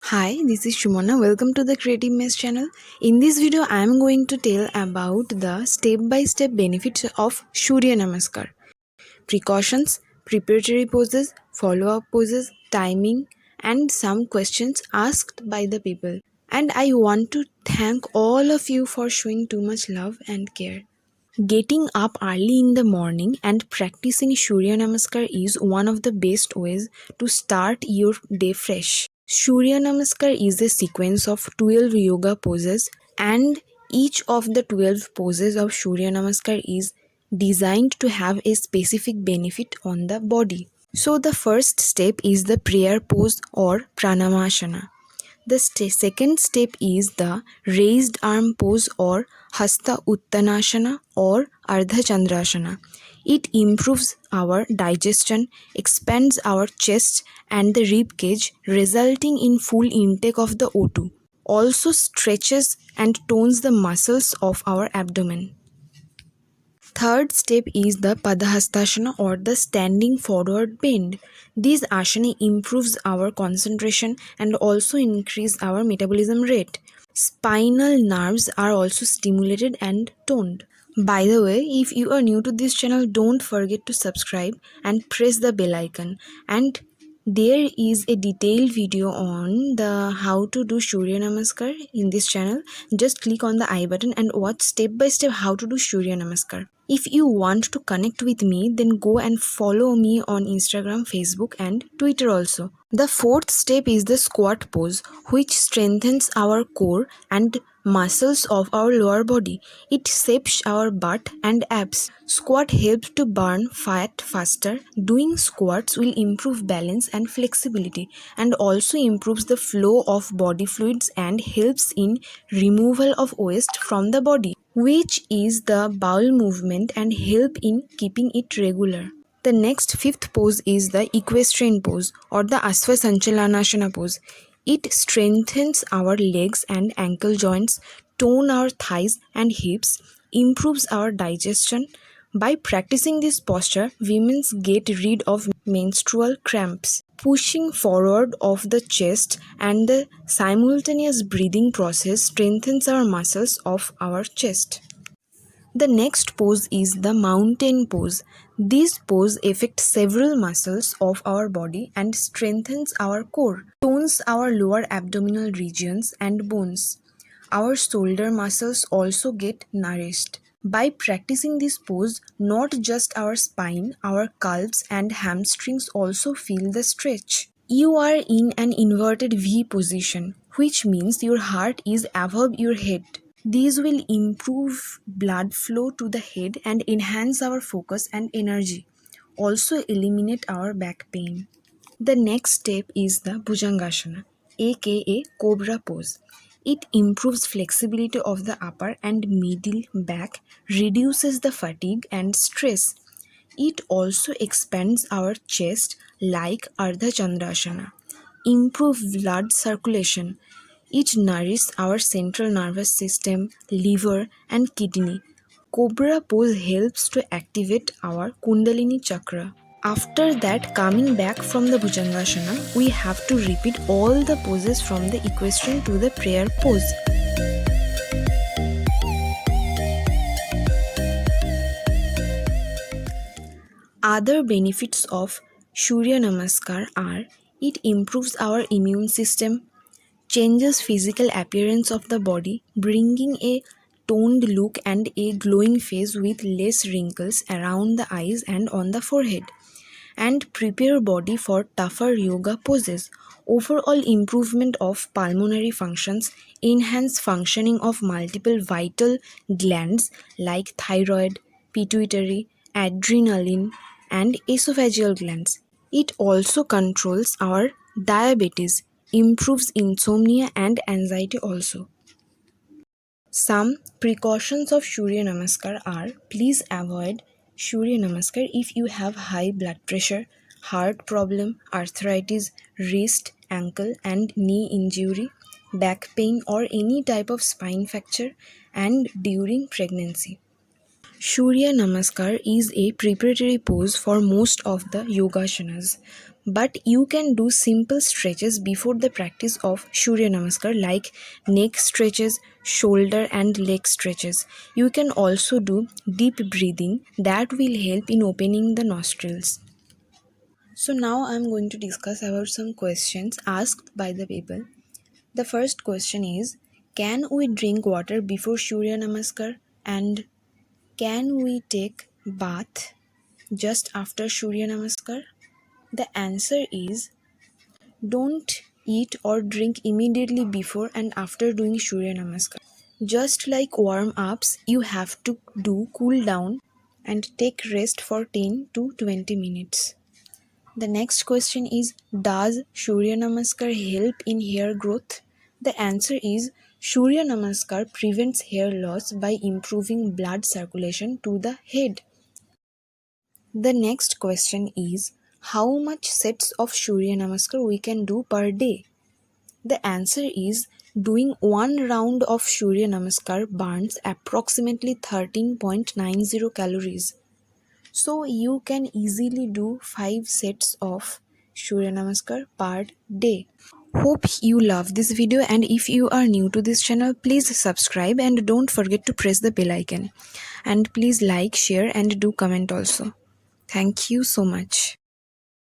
Hi, this is Shumana. Welcome to the Creative Mess channel. In this video, I am going to tell about the step-by-step benefits of Surya Namaskar. Precautions, preparatory poses, follow-up poses, timing, and some questions asked by the people. And I want to thank all of you for showing too much love and care. Getting up early in the morning and practicing Surya Namaskar is one of the best ways to start your day fresh. Surya Namaskar is a sequence of 12 yoga poses, and each of the 12 poses of Surya Namaskar is designed to have a specific benefit on the body. So, the first step is the prayer pose or Pranamasana. The second step is the raised arm pose or Hasta Uttanasana or Ardha Chandrasana. It improves our digestion, expands our chest and the rib cage, resulting in full intake of the O2. Also stretches and tones the muscles of our abdomen. Third step is the Padahastasana or the standing forward bend. This asana improves our concentration and also increase our metabolism rate. Spinal nerves are also stimulated and toned. By the way, if you are new to this channel, don't forget to subscribe and press the bell icon. And there is a detailed video on the how to do Surya Namaskar in this channel. Just click on the I button and watch step by step how to do Surya Namaskar. If you want to connect with me, then go and follow me on Instagram, Facebook and Twitter also. The fourth step is the squat pose, which strengthens our core and muscles of our lower body. It shapes our butt and abs. Squat helps to burn fat faster. Doing squats will improve balance and flexibility and also improves the flow of body fluids and helps in removal of waste from the body, which is the bowel movement and help in keeping it regular. The next fifth pose is the equestrian pose or the Asva Sanchalanasana pose. It strengthens our legs and ankle joints, tone our thighs and hips, improves our digestion. By practicing this posture, women get rid of menstrual cramps. Pushing forward of the chest and the simultaneous breathing process strengthens our muscles of our chest. The next pose is the mountain pose. This pose affects several muscles of our body and strengthens our core, tones our lower abdominal regions and bones. Our shoulder muscles also get nourished. By practicing this pose, not just our spine, our calves and hamstrings also feel the stretch. You are in an inverted V position, which means your heart is above your head. These will improve blood flow to the head and enhance our focus and energy. Also eliminate our back pain. The next step is the Bhujangasana, aka Cobra pose. It improves flexibility of the upper and middle back, reduces the fatigue and stress. It also expands our chest like Ardha Chandrasana, improve blood circulation. It nourishes our central nervous system, liver, and kidney. Cobra pose helps to activate our Kundalini chakra. After that, coming back from the Bhujangasana, we have to repeat all the poses from the equestrian to the prayer pose. Other benefits of Surya Namaskar are it improves our immune system, changes physical appearance of the body, bringing a toned look and a glowing face with less wrinkles around the eyes and on the forehead, and prepare body for tougher yoga poses. Overall improvement of pulmonary functions, enhance functioning of multiple vital glands like thyroid, pituitary, adrenaline, and esophageal glands. It also controls our diabetes, improves insomnia and anxiety also. Some precautions of Surya Namaskar are please avoid Surya Namaskar if you have high blood pressure, heart problem, arthritis, wrist, ankle and knee injury, back pain or any type of spine fracture, and during pregnancy. Surya Namaskar is a preparatory pose for most of the yogasanas, But you can do simple stretches before the practice of Surya Namaskar like neck stretches, shoulder and leg stretches. You can also do deep breathing that will help in opening the nostrils. So now I'm going to discuss about some questions asked by the people. The first question is, can we drink water before Surya Namaskar, and can we take bath just after Surya Namaskar? The answer is, don't eat or drink immediately before and after doing Surya Namaskar. Just like warm ups, you have to do cool down and take rest for 10 to 20 minutes. The next question is, does Surya Namaskar help in hair growth? The answer is, Surya Namaskar prevents hair loss by improving blood circulation to the head. The next question is, how much sets of Surya Namaskar we can do per day? The answer is, doing one round of Surya Namaskar burns approximately 13.90 calories. So you can easily do 5 sets of Surya Namaskar per day. Hope you love this video, and if you are new to this channel, please subscribe and don't forget to press the bell icon. And please like, share and do comment also. Thank you so much.